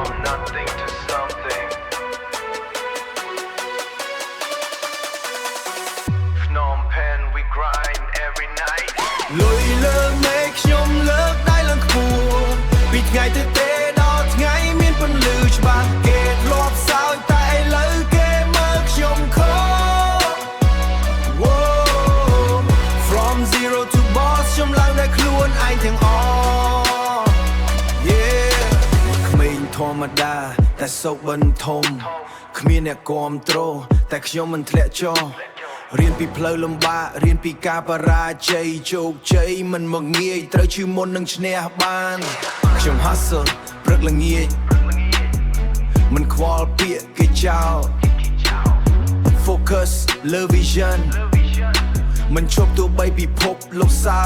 from nothing to something Phnom Penh we grind every night លុយលើមេខ្ញុំលើកដៃឡើងខ្ពស់ពីថ្ងៃទៅទេដល់ថ្ងៃមានពន្លឺច្បាស់គេធ្លាប់សើចតែឥឡូវគេមើលខ្ញុំខុស From zero to boss ខ្ញុំឡើងដោយខ្លួនឯងទាំងអស់ Yeah ក្មេងធម្មតាតែសោកបន្ទមគ្មានអ្នកគាំទ្រតែខ្ញុំមិនធ្លាក់ចុះរៀនពីផ្លូវលំបាករៀនពីការបរាជ័យជោគជ័យមិនមកងាយត្រូវឈឺមុននឹងឈ្នះបានខ្ញុំ hustle ព្រឹកល្ងាចមិនខ្វល់ពាក្យគេចោល Focus លើ vision មិនឈប់ទោះបីពិភពលោកសើ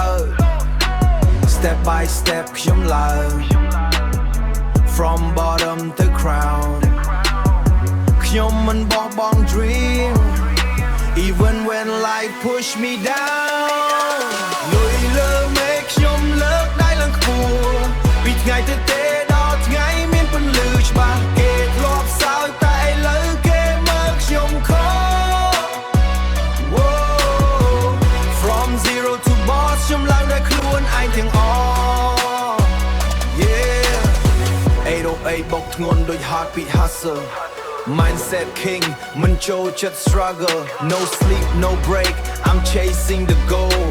Step by step ខ្ញុំឡើង From bottom to crown ខ្ញុំមិនបោះបង់ dream Even when life push me down លុយលើមេខ្ញុំលើកដៃឡើងខ្ពស់ពីថ្ងៃទៅទេដល់ថ្ងៃមានពន្លឺច្បាស់គេធ្លាប់សើចតែឥឡូវគេមើលខ្ញុំខុស From zero to boss ខ្ញុំឡើងដោយខ្លួនឯងទាំងអស់ Yeah 808បុកធ្ងន់ដូច heartbeat hustle Mindset king មិនចូលចិត្ត struggle No sleep no break I'm chasing the goal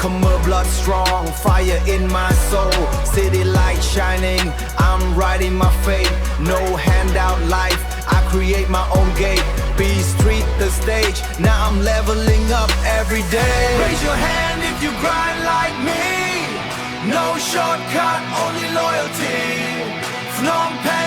Come blood strong fire in my soul City light shining I'm riding my fate No handout life I create my own gate B street the stage Now I'm leveling up every day Raise your hand if you grind like me No shortcut only loyalty Phnom Penh